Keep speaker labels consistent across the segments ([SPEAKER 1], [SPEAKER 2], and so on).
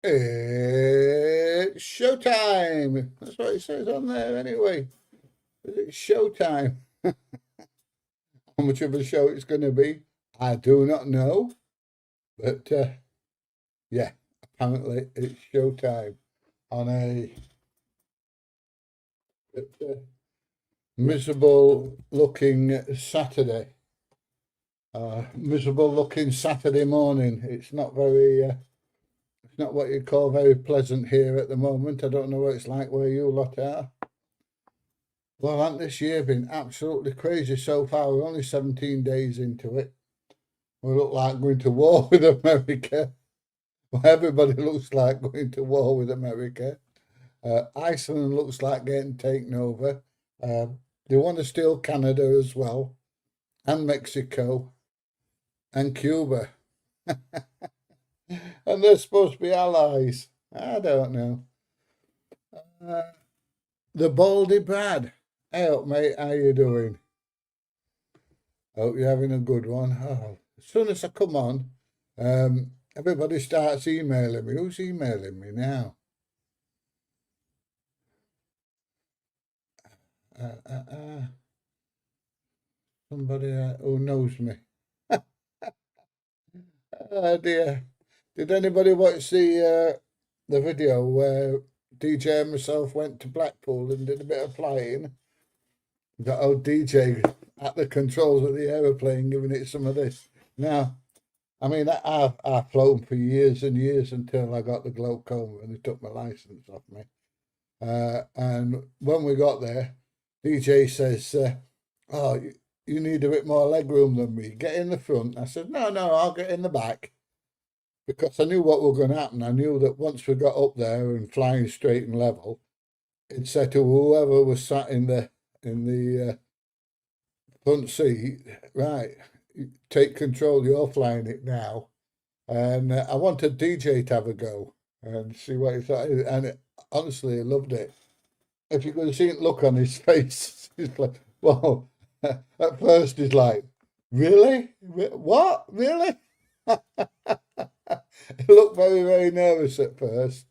[SPEAKER 1] It's showtime. That's what it says on there anyway. It's showtime. How much of a show it's going to be, I do not know. But yeah, apparently it's showtime on a miserable looking Saturday. Miserable looking Saturday morning. It's not very, it's not what you'd call very pleasant here at the moment. I don't know what it's like where you lot are. Well, hasn't this year been absolutely crazy so far? We're only 17 days into it. We look like going to war with America. Well, everybody looks like going to war with America. Iceland looks like getting taken over. They want to steal Canada as well, and Mexico, and Cuba. And they're supposed to be allies. I don't know. The Baldy Brad. Hey up, mate. How you doing? Hope you're having a good one. Oh, as soon as I come on, everybody starts emailing me. Who's emailing me now? Somebody who knows me. Oh dear. Did anybody watch the video where DJ and myself went to Blackpool and did a bit of flying? Got old DJ at the controls of the aeroplane giving it some of this. Now, I mean, I've flown for years and years until I got the glaucoma and they took my license off me. And when we got there, DJ says, oh, you need a bit more leg room than me. Get in the front. I said, no, I'll get in the back. Because I knew what was going to happen. I knew that once we got up there and flying straight and level, it said to whoever was sat in the front seat, right, take control, you're flying it now. And I wanted DJ to have a go and see what he thought. And honestly, I loved it. If you could have seen the look on his face, he's like, well, at first he's like, really? What? Really? He looked very, very nervous at first,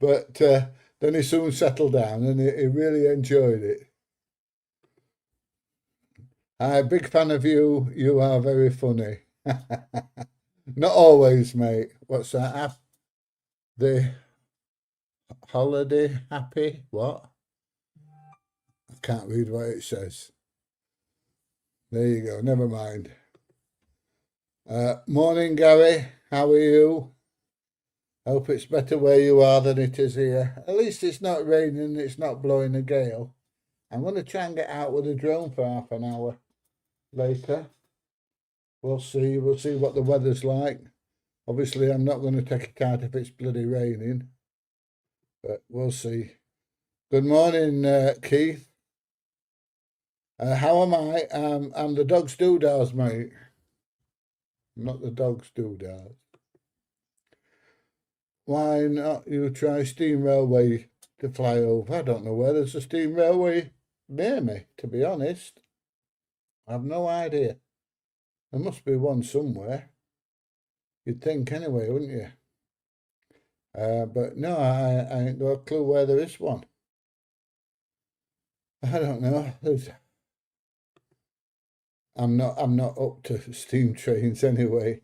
[SPEAKER 1] but then he soon settled down and he really enjoyed it. Hi, big fan of you. You are very funny. Not always, mate. What's that? The holiday happy? What? I can't read what it says. There you go. Never mind. Morning, Gary. How are you? Hope it's better where you are than it is here. At least it's not raining, it's not blowing a gale. I'm going to try and get out with a drone for half an hour later. We'll see. We'll see what the weather's like. Obviously, I'm not going to take it out if it's bloody raining. But we'll see. Good morning, Keith. How am I? I'm the dog's doodahs, mate. Not the dog's doodahs. Why not you try steam railway to fly over? I don't know where there's a steam railway near me, to be honest. I've no idea. There must be one somewhere. You'd think anyway, wouldn't you? But no, I ain't got a clue where there is one. I don't know. I'm not up to steam trains anyway.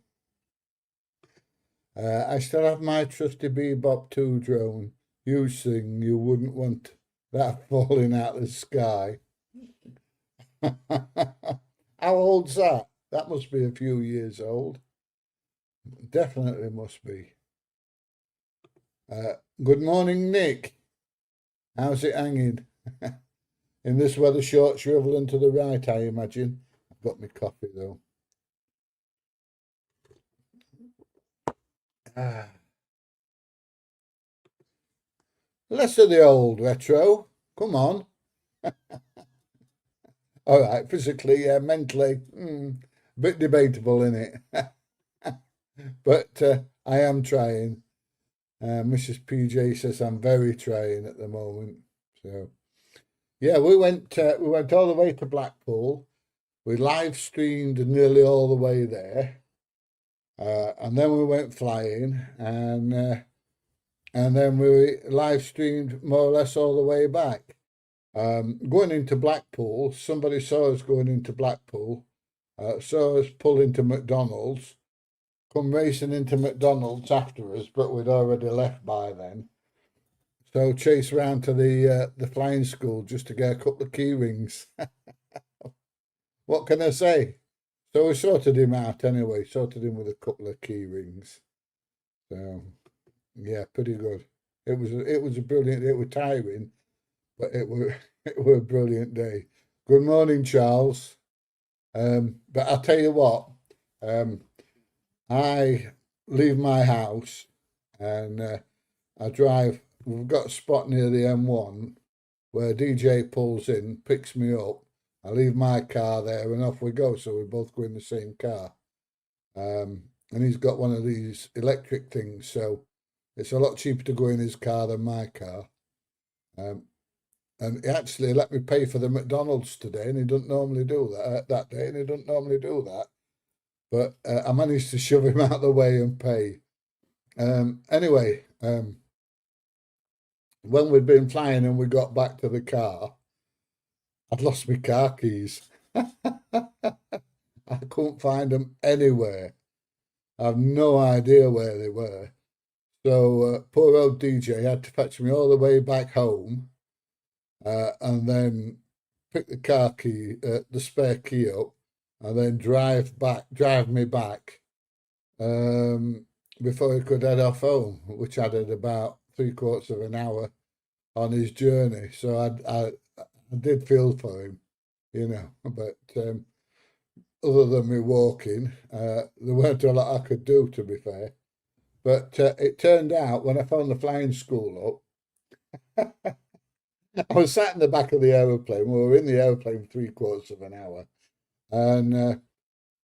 [SPEAKER 1] I still have my trusty Bebop 2 drone. You sing, you wouldn't want that falling out of the sky. How old's that? That must be a few years old. Definitely must be. Good morning, Nick. How's it hanging? In this weather, short shriveling to the right, I imagine. I've got my coffee though. Less of the old retro. Come on. All right, physically, mentally, a bit debatable, isn't it? But I am trying. Mrs. PJ says I'm very trying at the moment. So, yeah, we went all the way to Blackpool. We live streamed nearly all the way there, and then we went flying, and and then we live streamed more or less all the way back. Going into Blackpool, somebody saw us going into Blackpool, saw us pull into McDonald's, come racing into McDonald's after us, but we'd already left by then. So chased round to the flying school just to get a couple of key rings. What can I say? So we sorted him out anyway, sorted him with a couple of key rings. So yeah, pretty good. It was a brilliant, it was tiring, but it were it were a brilliant day. Good morning, Charles. But I'll tell you what, I leave my house and I drive. We've got a spot near the M1 where DJ pulls in, picks me up. I leave my car there and off we go. So we both go in the same car. And he's got one of these electric things, so it's a lot cheaper to go in his car than my car. And he actually let me pay for the McDonald's today, and he doesn't normally do that day, and he doesn't normally do that. But I managed to shove him out of the way and pay. Anyway, when we'd been flying and we got back to the car, I'd lost my car keys. I couldn't find them anywhere. I have no idea where they were. So poor old DJ had to fetch me all the way back home, and then pick the car key, the spare key up, and then drive me back before he could head off home, which added about 3/4 of an hour on his journey. So I did feel for him, but other than me walking, there weren't a lot I could do, to be fair. But it turned out when I found the flying school up, I was sat in the back of the aeroplane. We were in the aeroplane for 3/4 of an hour. And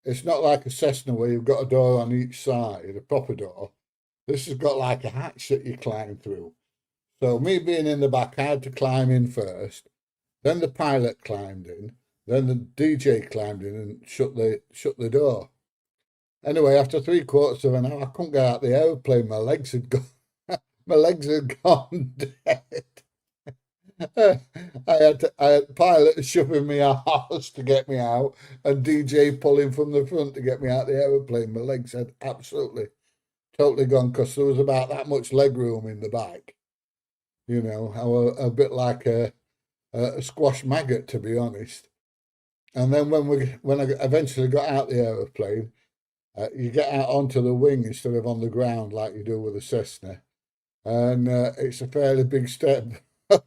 [SPEAKER 1] it's not like a Cessna where you've got a door on each side, a proper door. This has got like a hatch that you climb through. So me being in the back, I had to climb in first. Then the pilot climbed in. Then the DJ climbed in and shut the door. Anyway, after 3/4 of an hour, I couldn't get out the aeroplane. My legs had gone. My legs had gone dead. I had pilot shoving me arse to get me out, and DJ pulling from the front to get me out the aeroplane. My legs had absolutely, totally gone because there was about that much leg room in the back. I was a bit like a squash maggot, to be honest. And then when I eventually got out the aeroplane, you get out onto the wing instead of on the ground like you do with a Cessna, and it's a fairly big step.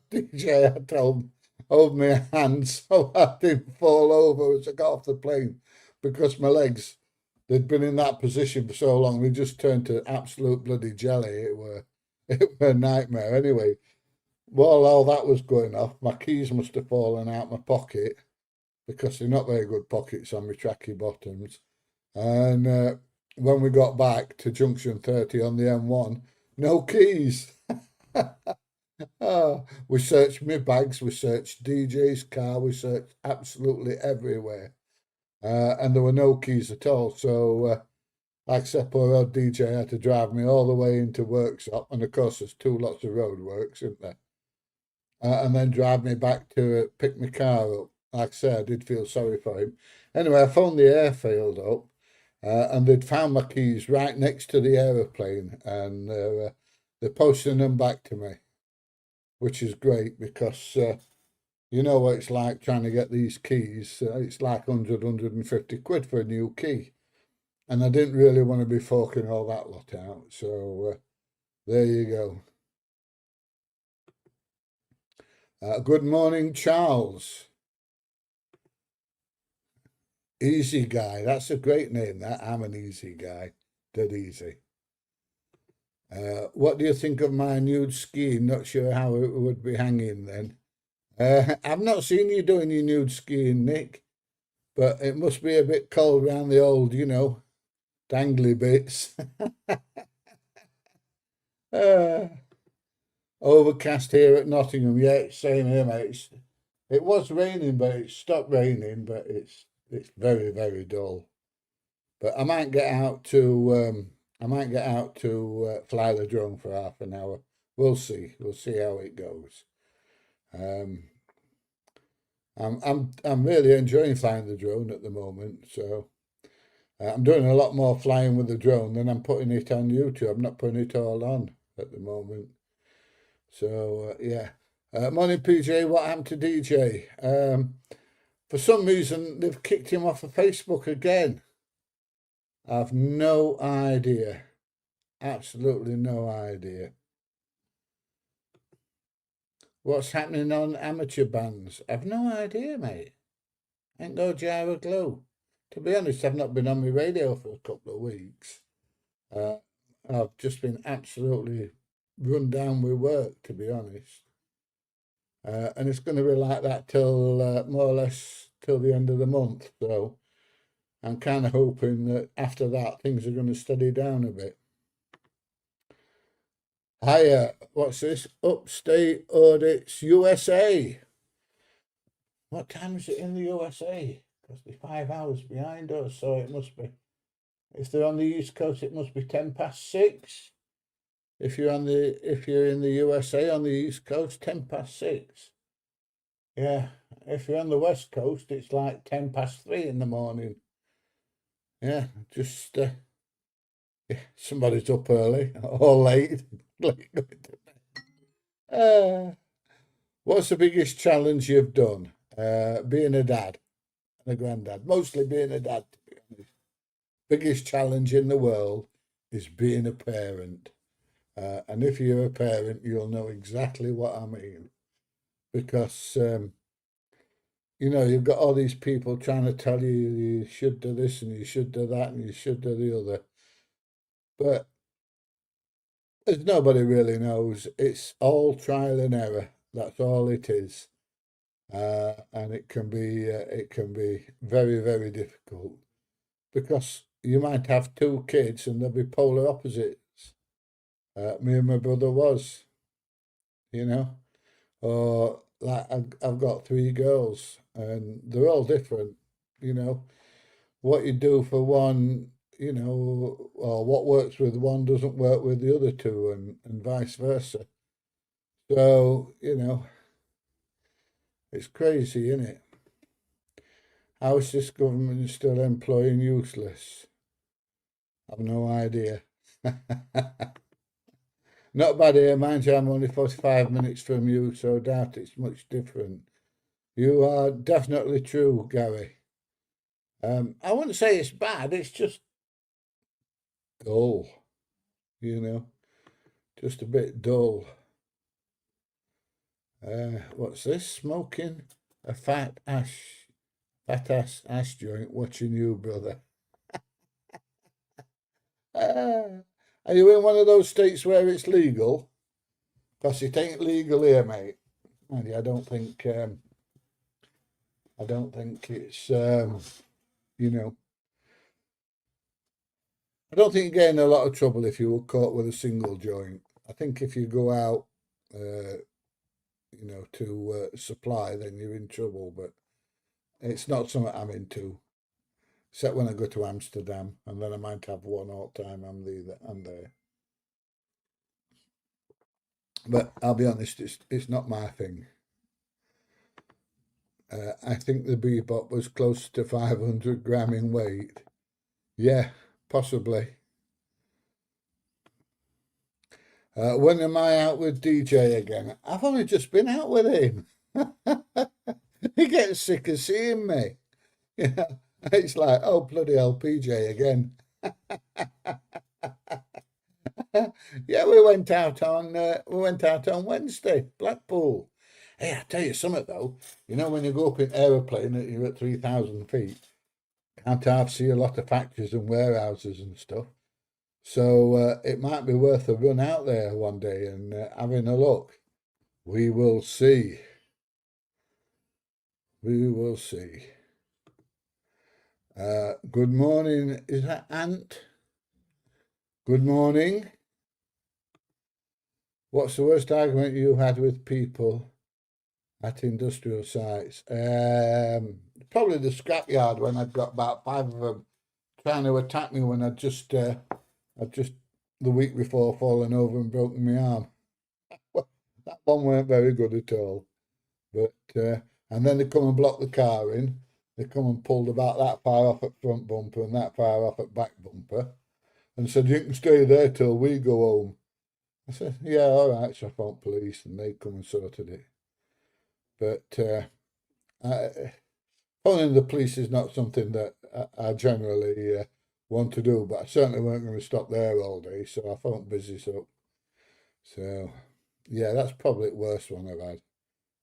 [SPEAKER 1] DJ had to hold my hand so I didn't fall over as I got off the plane, because my legs, they'd been in that position for so long, they just turned to absolute bloody jelly. It were a nightmare. Anyway, while all that was going off, my keys must have fallen out my pocket, because they're not very good pockets on my tracky bottoms. And when we got back to junction 30 on the M1, no keys. We searched my bags, we searched DJ's car, we searched absolutely everywhere. And there were no keys at all. So, like I said, poor old DJ had to drive me all the way into workshop. And of course, there's lots of road works, isn't there? And then drive me back to pick my car up. Like I said, I did feel sorry for him. Anyway, I phoned the airfield up, and they'd found my keys right next to the aeroplane, and they're posting them back to me, which is great, because you know what it's like trying to get these keys. It's like 150 quid for a new key. And I didn't really want to be forking all that lot out. So there you go. Good morning, Charles. Easy guy. That's a great name, that. I'm an easy guy. Dead easy. What do you think of my nude skiing? Not sure how it would be hanging then. I've not seen you doing your nude skiing, Nick, but it must be a bit cold around the old, dangly bits. Overcast here at Nottingham. Yeah, same here, mate. It was raining, but it stopped raining, but it's very, very dull. But I might get out to fly the drone for half an hour. we'll see. We'll see how it goes. Um, I'm really enjoying flying the drone at the moment. So I'm doing a lot more flying with the drone than I'm putting it on YouTube. I'm not putting it all on at the moment. So yeah. Morning, PJ. What happened to DJ? For some reason, they've kicked him off of Facebook again. I've no idea. Absolutely no idea. What's happening on amateur bands? I've no idea, mate. Ain't no jar of glue. To be honest, I've not been on my radio for a couple of weeks. I've just been absolutely run down with work, to be honest. And it's going to be like that till more or less till the end of the month. So I'm kind of hoping that after that things are going to steady down a bit. Hiya, what's this? Upstate Audits USA. What time is it in the USA? Because they're 5 hours behind us, so it must be. If they're on the East Coast, it must be 6:10. If you're in the USA on the East Coast, 6:10. Yeah. If you're on the West Coast, it's like 3:10 in the morning. Yeah, just yeah, somebody's up early or late. What's the biggest challenge you've done? Being a dad and a granddad. Mostly being a dad, to be honest. Biggest challenge in the world is being a parent. And if you're a parent, you'll know exactly what I mean. Because, you've got all these people trying to tell you you should do this and you should do that and you should do the other. But as nobody really knows, it's all trial and error. That's all it is. And it can be very, very difficult because you might have two kids and they'll be polar opposites. Me and my brother was, or like I've got three girls and they're all different. What you do for one, or what works with one doesn't work with the other two, and vice versa. So it's crazy, isn't it? How is this government still employing useless? I've no idea. Not bad here, mind you, I'm only 45 minutes from you, so I doubt it's much different. You are definitely true, Gary. I wouldn't say it's bad, it's just dull, just a bit dull. What's this? Smoking a fat ass joint, watching you, brother. Are you in one of those states where it's legal? Because it ain't legal here, mate. And I don't think it's I don't think you get in a lot of trouble if you were caught with a single joint. I think if you go out to supply, then you're in trouble. But it's not something I'm into. Except when I go to Amsterdam, and then I might have one all the time I'm there. But I'll be honest, it's not my thing. I think the bebop was close to 500 gram in weight. Yeah, possibly. When am I out with DJ again? I've only just been out with him. He gets sick of seeing me. It's like, oh bloody hell, PJ again. Yeah, we went out on Wednesday, Blackpool. Hey, I tell you something though. When you go up in aeroplane, you're at 3,000 feet. Can't half see a lot of factories and warehouses and stuff. So it might be worth a run out there one day and having a look. We will see. We will see. Good morning. Is that Ant? Good morning. What's the worst argument you had with people at industrial sites? Probably the scrapyard when I'd got about 5 of them trying to attack me when I'd just the week before fallen over and broken my arm. That one weren't very good at all. But and then they come and block the car in. They come and pulled about that far off at front bumper and that far off at back bumper, and said, "You can stay there till we go home." I said, "Yeah, all right." So I phoned police, and they come and sorted it. But phoning the police is not something that I generally want to do. But I certainly weren't going to stop there all day, so I phoned business up. So yeah, that's probably the worst one I've had.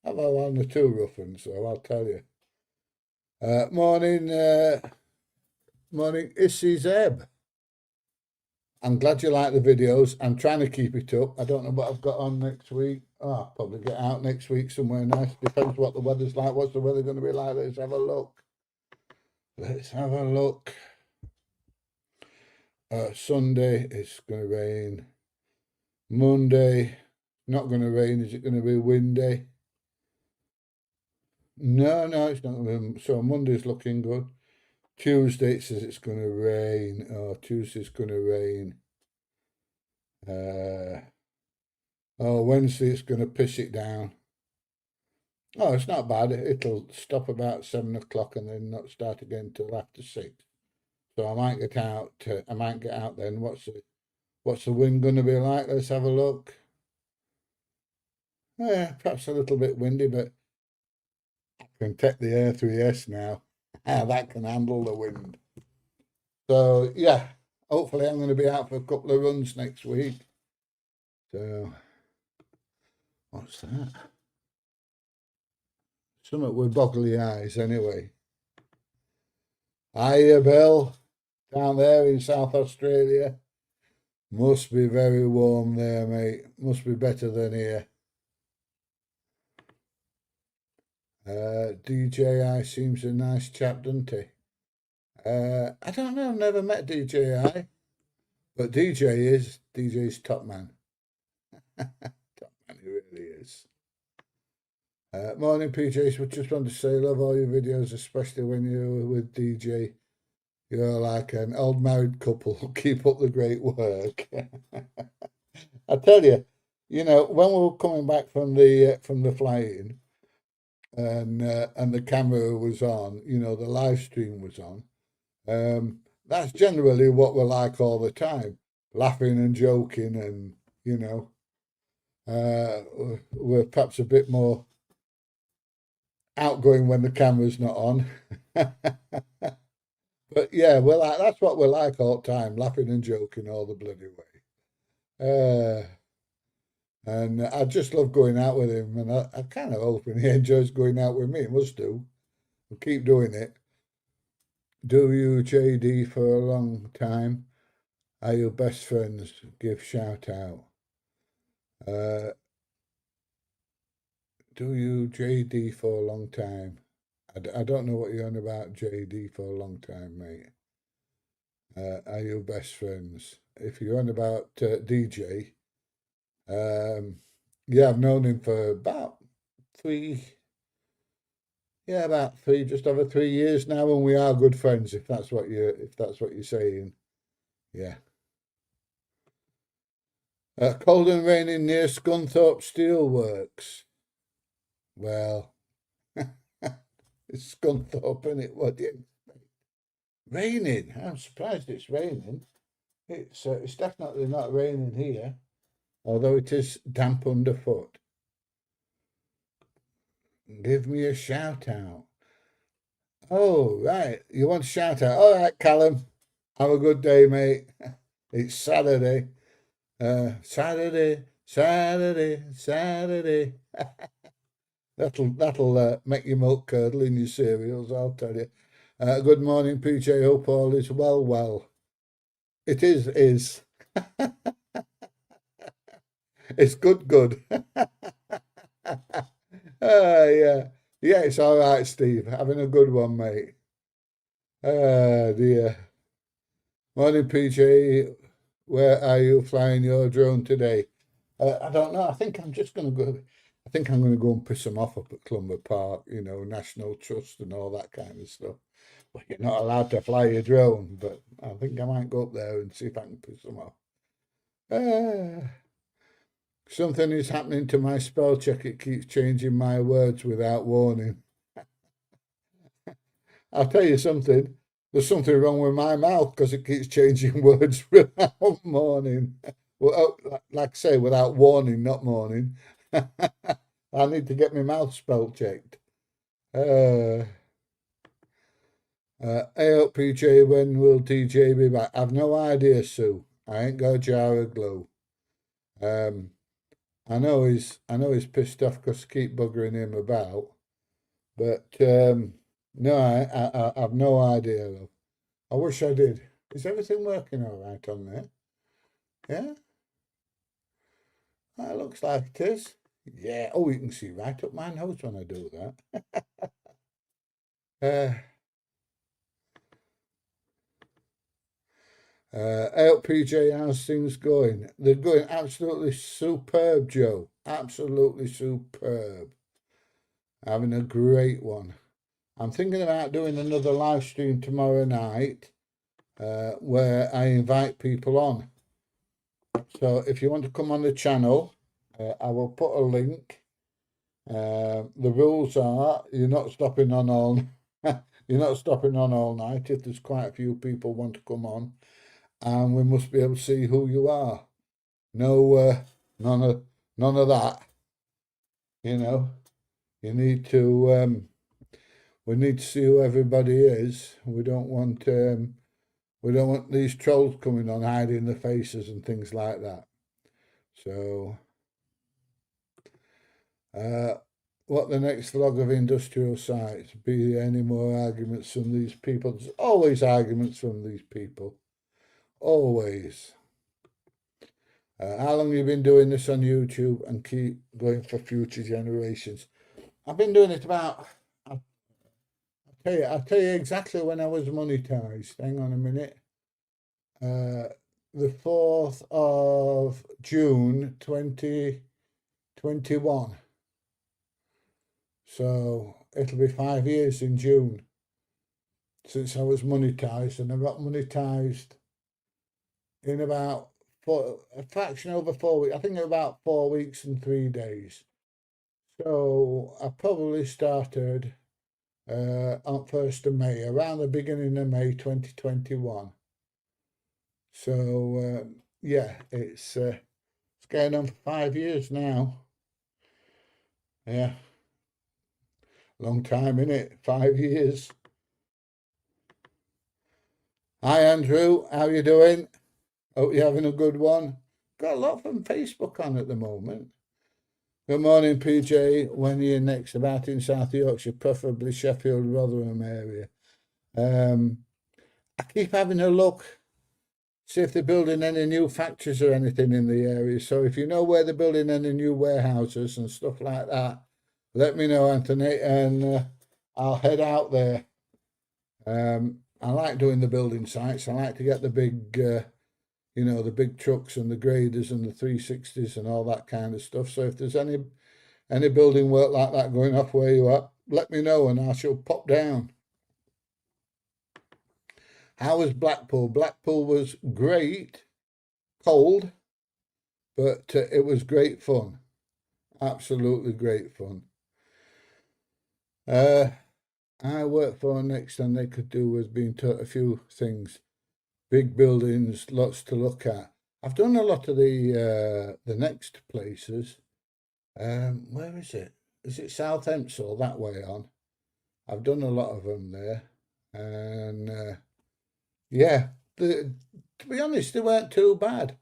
[SPEAKER 1] I've had one or two rough ones, so I'll tell you. Morning, morning, Issy Zeb. I'm glad you like the videos. I'm trying to keep it up. I don't know what I've got on next week. Oh, I'll probably get out next week somewhere nice. Depends what the weather's like. What's the weather going to be like? Let's have a look. Let's have a look. Sunday, it's going to rain. Monday, not going to rain. Is it going to be windy? No, it's not going to. So Monday's looking good. Tuesday, it says it's going to rain. Oh, Tuesday's going to rain. Wednesday, it's going to piss it down. Oh, it's not bad. It'll stop about 7 o'clock and then not start again till after 6. So I might get out. I might get out then. What's the wind going to be like? Let's have a look. Yeah, perhaps a little bit windy, but I can take the Air 3S now. That can handle the wind. So yeah, hopefully I'm going to be out for a couple of runs next week. So what's that? Something with boggly eyes anyway. Hiya, Bill, down there in South Australia. Must be very warm there, mate. Must be better than here. DJI seems a nice chap, doesn't he? I don't know. I've never met DJI, but DJ's top man. Top man, he really is. Morning, PJs. We just want to say, love all your videos, especially when you're with DJ. You're like an old married couple. Keep up the great work. I tell you, when we were coming back from the flying, and the camera was on, the live stream was on. That's generally what we're like all the time, laughing and joking, and we're perhaps a bit more outgoing when the camera's not on. But yeah, that's what we're like all the time, laughing and joking all the bloody way. And I just love going out with him, and I kind of hoping he enjoys going out with me. He must do. We'll keep doing it. Do you, JD, for a long time? Are you best friends? Give shout out. Do you, JD, for a long time? I don't know what you're on about, JD, for a long time, mate. Are you best friends? If you're on about DJ, yeah, I've known him for about just over 3 years now, and we are good friends. If that's what you're saying, yeah. Cold and raining near Scunthorpe Steelworks. Well, it's Scunthorpe, isn't it? What do you expect? Raining? I'm surprised it's raining. It's definitely not raining here, although it is damp underfoot. Give me a shout out. Oh, right. You want a shout out? All right, Callum. Have a good day, mate. It's Saturday. Saturday. That'll make your milk curdle in your cereals, I'll tell you. Good morning, PJ. Hope all is well. It is. It's good. Yeah. Yeah, it's all right, Steve. Having a good one, mate. Dear. Morning, PJ. Where are you flying your drone today? I don't know. I think I'm going to go and piss them off up at Clumber Park, National Trust and all that kind of stuff. Well, you're not allowed to fly your drone, but I think I might go up there and see if I can piss them off. Something is happening to my spell check. It keeps changing my words without warning. I'll tell you something. There's something wrong with my mouth because it keeps changing words without warning. Well, like I say, without warning, not morning. I need to get my mouth spell checked. Hey up, PJ, when will TJ be back? I've no idea, Sue. I ain't got a jar of glue. I know he's pissed off because I keep buggering him about, but no, I've no idea though. I wish I did. Is everything working all right on there? Yeah, that looks like it is. Yeah. Oh, you can see right up my nose when I do that. Hey up, PJ, how's things going? They're going absolutely superb, Joe. Absolutely superb. Having a great one. I'm thinking about doing another live stream tomorrow night where I invite people on. So if you want to come on the channel, I will put a link. The rules are you're not stopping on all you're not stopping on all night if there's quite a few people want to come on, and we must be able to see who you are. No, none of that. You know, you need to. We need to see who everybody is. We don't want these trolls coming on hiding their faces and things like that. So, what the next vlog of industrial sites? Be there any more arguments from these people? There's always arguments from these people. Always. How long have you been doing this on YouTube and keep going for future generations? I've been doing it about. I'll tell you exactly when I was monetized. Hang on a minute. The 4th of June 2021. So it'll be 5 years in June since I was monetized, and I got monetized in about a fraction over 4 weeks. I think about 4 weeks and 3 days. So I probably started on 1st of May, around the beginning of May 2021. So yeah, it's going on for 5 years now. Yeah, long time, innit? 5 years. Hi Andrew, how you doing? Hope you're having a good one. Got a lot from Facebook on at the moment. Good morning, PJ. When are you next? About in South Yorkshire, preferably Sheffield, Rotherham area. I keep having a look, see if they're building any new factories or anything in the area. So if you know where they're building any new warehouses and stuff like that, let me know, Anthony, and I'll head out there. I like doing the building sites. I like to get the big, the big trucks and the graders and the 360s and all that kind of stuff. So if there's any building work like that going off where you are, let me know and I shall pop down. How was Blackpool? Blackpool was great, cold, but it was great fun. Absolutely great fun. I work for Next, and they could do with being taught a few things. Big buildings, lots to look at. I've done a lot of the Next places. Where is it? Is it South Hempsall that way on? I've done a lot of them there, and yeah, to be honest, they weren't too bad.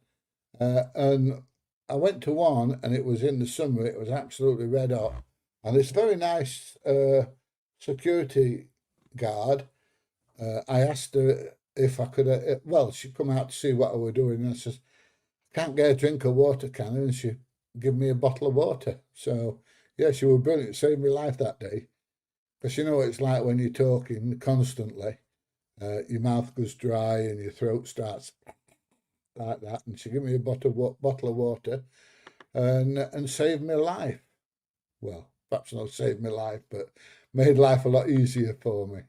[SPEAKER 1] And I went to one, and it was in the summer. It was absolutely red hot, and it's very nice security guard. I asked her if I could. Well, she come out to see what I were doing, and I says, "Can't get a drink of water, can I?" And she give me a bottle of water. So yeah, she was brilliant. Saved my life that day. Because you know what it's like when you're talking constantly. Your mouth goes dry and your throat starts like that. And she gave me a bottle of water and saved my life. Well, perhaps not saved my life, but made life a lot easier for me.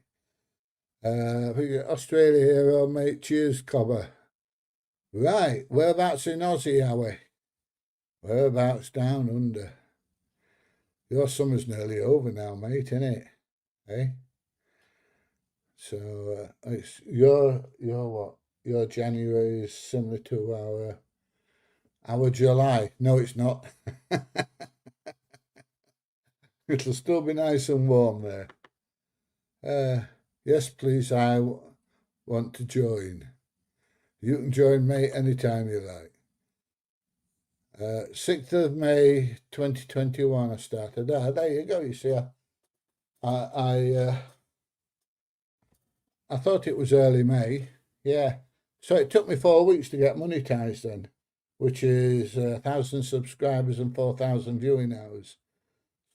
[SPEAKER 1] Australia hero, mate. Cheers, Cobber. Right, whereabouts in Aussie are we? Whereabouts down under? Your summer's nearly over now, mate, isn't it? Eh? So it's your what? Your January is similar to our July. No, it's not. It'll still be nice and warm there. Yes, please. Want to join. You can join me anytime you like. 6th of May 2021 I started. There you go. You see, I thought it was early May. Yeah. So it took me 4 weeks to get monetized then, which is 1,000 subscribers and 4,000 viewing hours.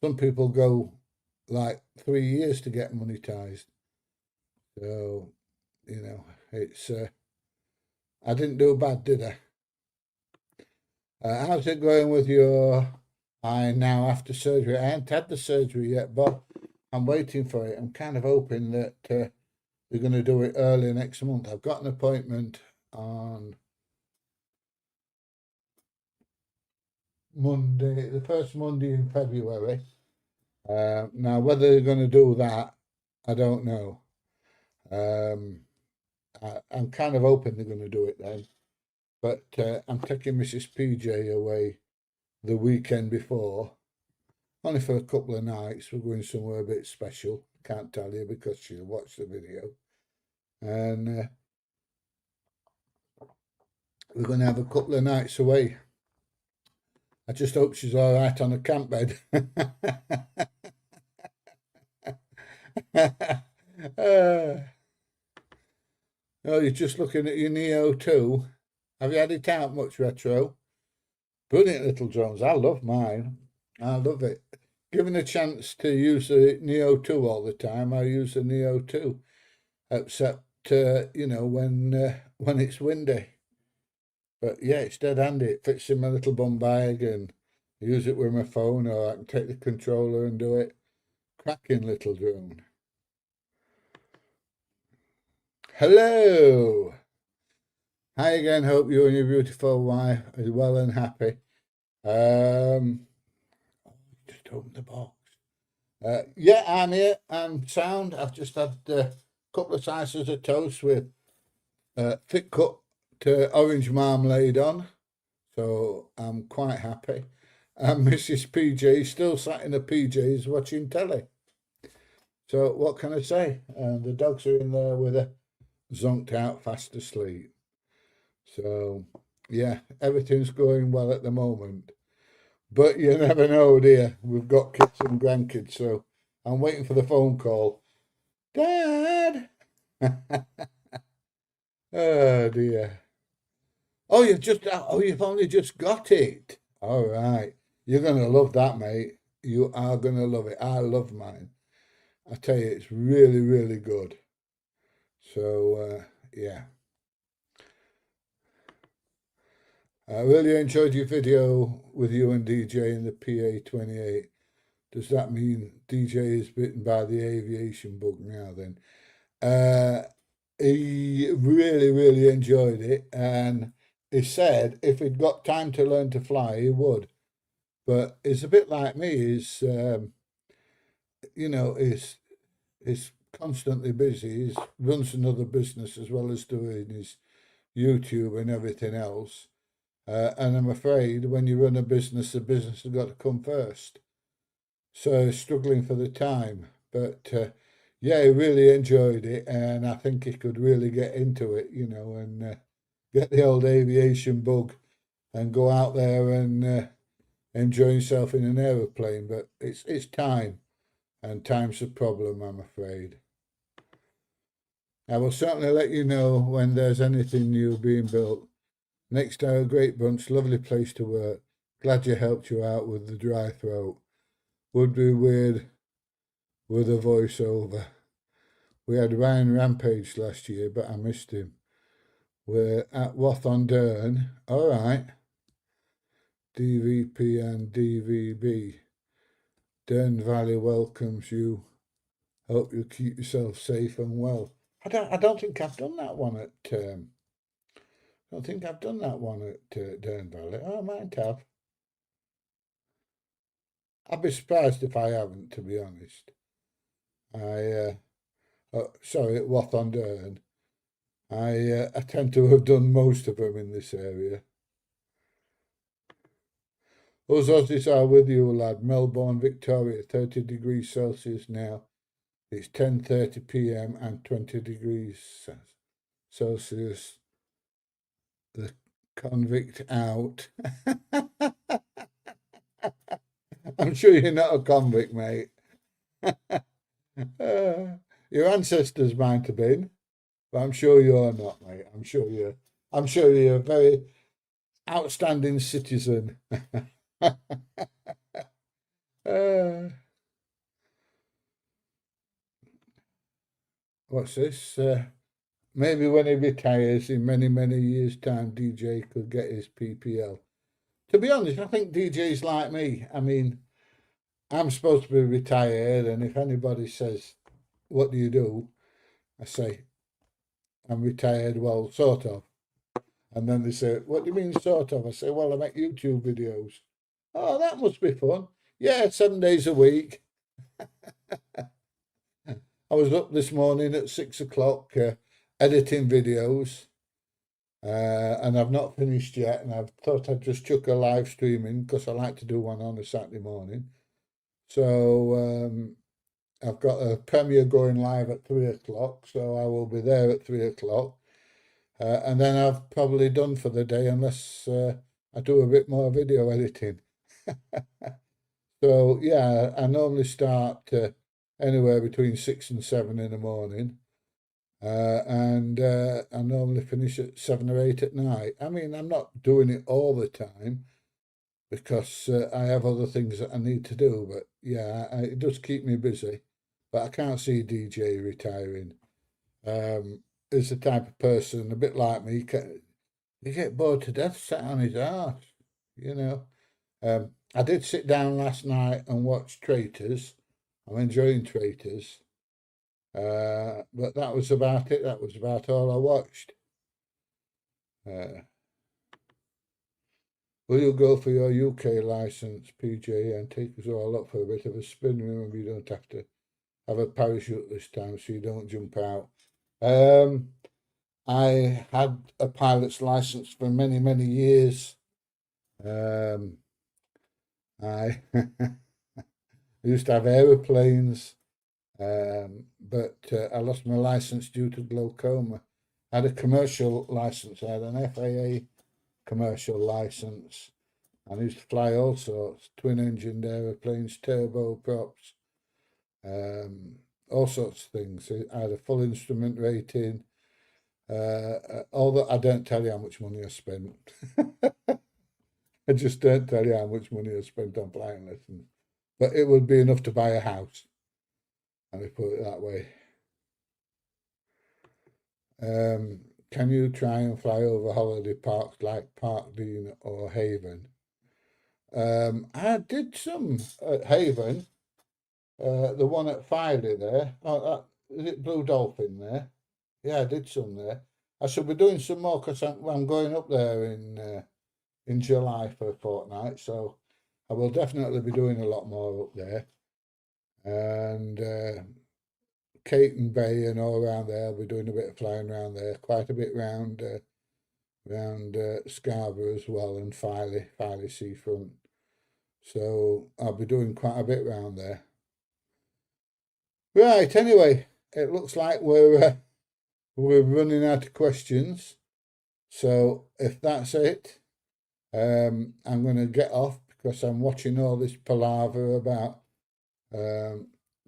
[SPEAKER 1] Some people go like 3 years to get monetized. So, it's I didn't do bad, did I? How's it going with your eye now after surgery? I haven't had the surgery yet, but I'm waiting for it. I'm kind of hoping that they're going to do it early next month. I've got an appointment on Monday, the first Monday in February. Now, whether they're going to do that, I don't know. I'm kind of hoping they're going to do it then. But I'm taking Mrs. PJ away the weekend before, only for a couple of nights. We're going somewhere a bit special. Can't tell you because she'll watch the video. And we're going to have a couple of nights away. I just hope she's all right on a camp bed. Oh, you're just looking at your Neo 2. Have you had it out much, Retro? Brilliant little drones. I love mine. I love it. Given a chance to use the Neo 2 all the time, I use the Neo 2, except when it's windy. But yeah, it's dead handy. It fits in my little bum bag, and I use it with my phone, or I can take the controller and do it. Cracking little drone. Hello. Hi again. Hope you and your beautiful wife are well and happy. Just open the box. Yeah, I'm here. I'm sound. I've just had a couple of slices of toast with thick cut orange marmalade on, so I'm quite happy. And Mrs. PJ still sat in the PJs watching telly. So what can I say? The dogs are in there with her, zonked out, fast asleep. So yeah, everything's going well at the moment. But you never know, dear. We've got kids and grandkids, so I'm waiting for the phone call. Dad! Oh dear. Oh, you've only just got it. All right. You're gonna love that, mate. You are gonna love it. I love mine. I tell you, it's really, really good. So yeah. I really enjoyed your video with you and DJ in the PA28. Does that mean DJ is bitten by the aviation bug now then? He really, really enjoyed it, and he said if he'd got time to learn to fly, he would. But he's a bit like me. He's constantly busy. He runs another business as well as doing his YouTube and everything else. And I'm afraid when you run a business, the business has got to come first. So struggling for the time. But yeah, he really enjoyed it, and I think he could really get into it, and get the old aviation bug and go out there and enjoy himself in an aeroplane. But it's time, and time's a problem, I'm afraid. I will certainly let you know when there's anything new being built. Next hour, great bunch, lovely place to work. Glad you helped you out with the dry throat. Would be weird with a voiceover. We had Ryan Rampage last year, but I missed him. We're at Wath-on-Dearne. All right. DVP and DVB. Dearne Valley welcomes you. Hope you keep yourself safe and well. I don't think I've done that one at Dearne Valley. Oh, I might have. I'd be surprised if I haven't, to be honest. Sorry, at Wath on Dearne. I tend to have done most of them in this area. Us Aussies are with you, lad. Melbourne, Victoria, 30 degrees Celsius now. It's 10:30 p.m. and 20 degrees Celsius. The convict out. I'm sure you're not a convict, mate. Your ancestors might have been, but I'm sure you're not, mate. I'm sure you're a very outstanding citizen. What's this? Maybe when he retires in many, many years' time, DJ could get his PPL. To be honest, I think DJ's like me. I mean, I'm supposed to be retired, and if anybody says, "What do you do?" I say, "I'm retired." Well, sort of. And then they say, "What do you mean, sort of?" I say, "Well, I make YouTube videos." Oh, that must be fun. Yeah, 7 days a week. I was up this morning at 6 o'clock editing videos, and I've not finished yet. And I thought I'd just chuck a live stream in because I like to do one on a Saturday morning. So I've got a premiere going live at 3 o'clock, so I will be there at 3 o'clock. And then I've probably done for the day unless I do a bit more video editing. So yeah, I normally start anywhere between 6 and 7 in the morning, and I normally finish at 7 or 8 at night. I mean, I'm not doing it all the time because I have other things that I need to do, but yeah, it does keep me busy. But I can't see DJ retiring. Is the type of person a bit like me. You get bored to death sat on his arse, you know. I did sit down last night and watch Traitors. I'm enjoying Traitors. But that was about it. That was about all I watched. Will you go for your UK license, PJ, and take us all up for a bit of a spin? Remember, you don't have to have a parachute this time, so you don't jump out. I had a pilot's license for many, many years. I used to have aeroplanes, but I lost my license due to glaucoma. I had a commercial license. I had an FAA commercial license. I used to fly all sorts, twin-engined aeroplanes, turboprops, all sorts of things. I had a full instrument rating. Although I don't tell you how much money I spent. I just don't tell you how much money I spent on flying lessons. But it would be enough to buy a house. Let me put it that way. Can you try and fly over holiday parks like Parkdean or Haven? I did some at Haven. The one at Filey there. Oh, is it Blue Dolphin there? Yeah, I did some there. I should be doing some more because I'm going up there in July for a fortnight. So I will definitely be doing a lot more up there. And Caton Bay and all around there. I'll be doing a bit of flying around there, quite a bit round Scarborough as well, and Filey Seafront. So I'll be doing quite a bit round there. Right. Anyway, it looks like we're running out of questions. So if that's it, I'm going to get off because I'm watching all this palaver about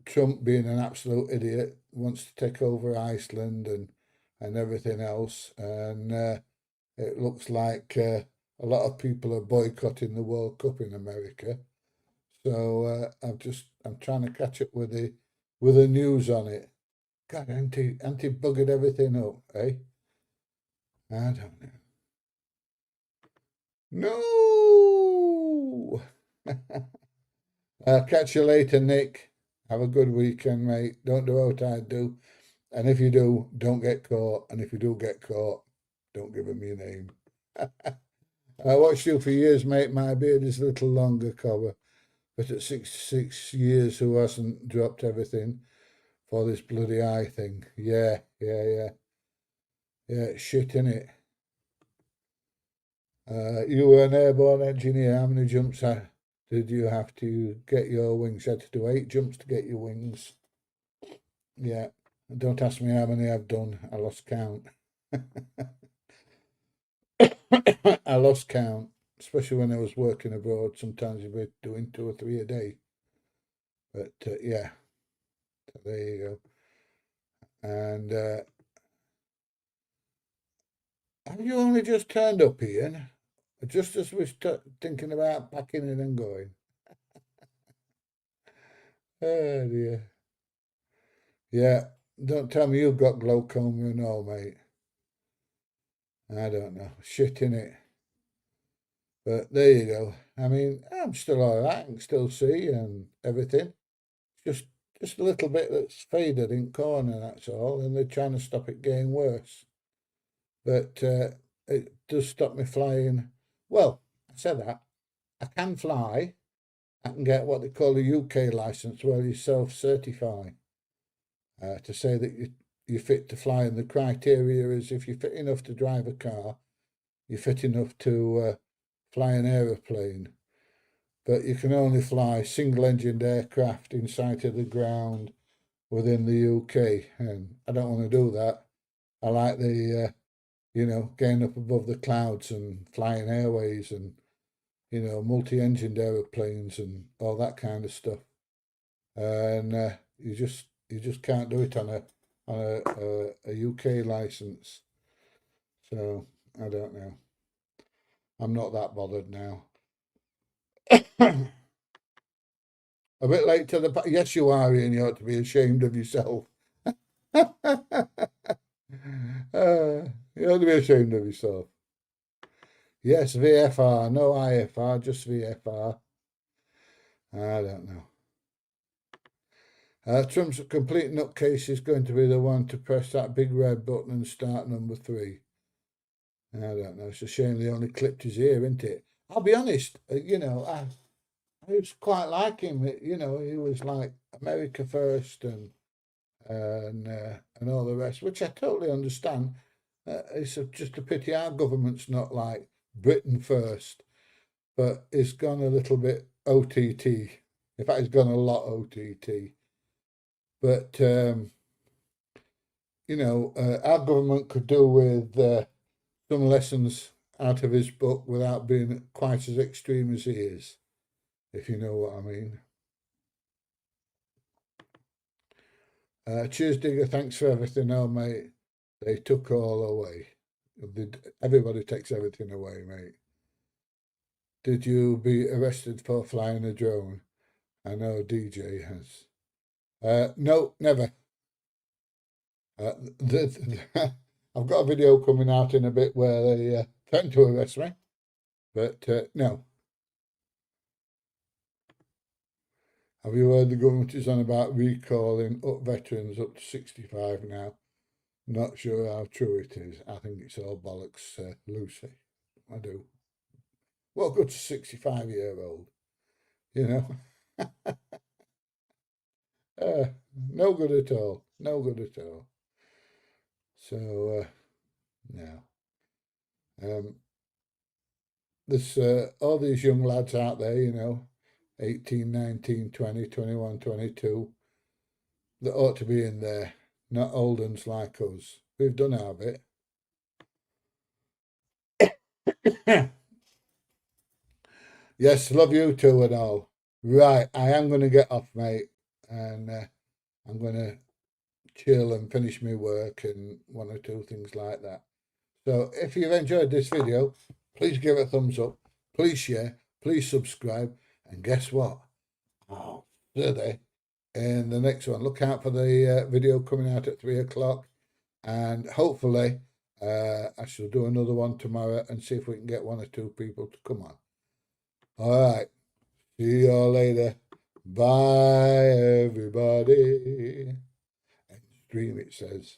[SPEAKER 1] Trump being an absolute idiot, wants to take over Iceland and everything else, and it looks like a lot of people are boycotting the World Cup in America. So I'm trying to catch up with the news on it. God, anti buggered everything up, eh? I don't know. No. I'll catch you later, Nick. Have a good weekend, mate. Don't do what I do. And if you do, don't get caught. And if you do get caught, don't give him your name. I watched you for years, mate. My beard is a little longer, cover. But at 66 years, who hasn't dropped everything for this bloody eye thing? Yeah. It's shit, innit? You were an airborne engineer. How many jumps did you have to get your wings? You had to do 8 jumps to get your wings. Yeah. Don't ask me how many I've done. I lost count. I lost count, especially when I was working abroad. Sometimes you'd be doing 2 or 3 a day. But yeah, so there you go. And have you only just turned up, Ian? Just as we're thinking about packing in and going. Oh dear. Yeah, don't tell me you've got glaucoma and all, mate. I don't know. Shit in it. But there you go. I mean, I'm still all right. I can still see and everything. Just just a little bit that's faded in corner, that's all. And they're trying to stop it getting worse. But it does stop me flying. Well, I said that. I can fly. I can get what they call a UK license where you self-certify to say that you're fit to fly. And the criteria is if you're fit enough to drive a car, you're fit enough to fly an aeroplane. But you can only fly single-engined aircraft in sight of the ground within the UK. And I don't want to do that. I like the, getting up above the clouds and flying airways and, multi-engined aeroplanes and all that kind of stuff. And you just can't do it on a UK license. So I don't know. I'm not that bothered now. A bit late to the yes, you are, Ian. You ought to be ashamed of yourself. You ought to be ashamed of yourself. Yes, VFR, no IFR, just VFR. I don't know. Trump's complete nutcase is going to be the one to press that big red button and start number 3. I don't know. It's a shame they only clipped his ear, isn't it? I'll be honest. I was quite like him. He was like America first and all the rest, which I totally understand. It's just a pity our government's not like Britain first, but it's gone a little bit OTT. In fact, it's gone a lot OTT. But our government could do with some lessons out of his book without being quite as extreme as he is, if you know what I mean. Cheers, Digger. Thanks for everything, oh, mate. They took all away. Everybody takes everything away, mate. Did you be arrested for flying a drone? I know DJ has. No, never. I've got a video coming out in a bit where they threatened to arrest me, but no. Have you heard the government is on about recalling up veterans up to 65 now? Not sure how true it is. I think it's all bollocks, Lucy. I do. What good to 65-year-old? You know? No good at all. No good at all. So, no. There's all these young lads out there, 18, 19, 20, 21, 22, that ought to be in there, not old uns like us. We've done our bit. Yes, love you too and all. Right, I am going to get off, mate, and I'm going to chill and finish my work and 1 or 2 things like that. So if you've enjoyed this video, please give it a thumbs up, please share, please subscribe, and guess what? Oh, there in the next one. Look out for the video coming out at 3 o'clock, and hopefully I shall do another one tomorrow and see if we can get 1 or 2 people to come on. All right. See you all later. Bye, everybody. And stream, it says.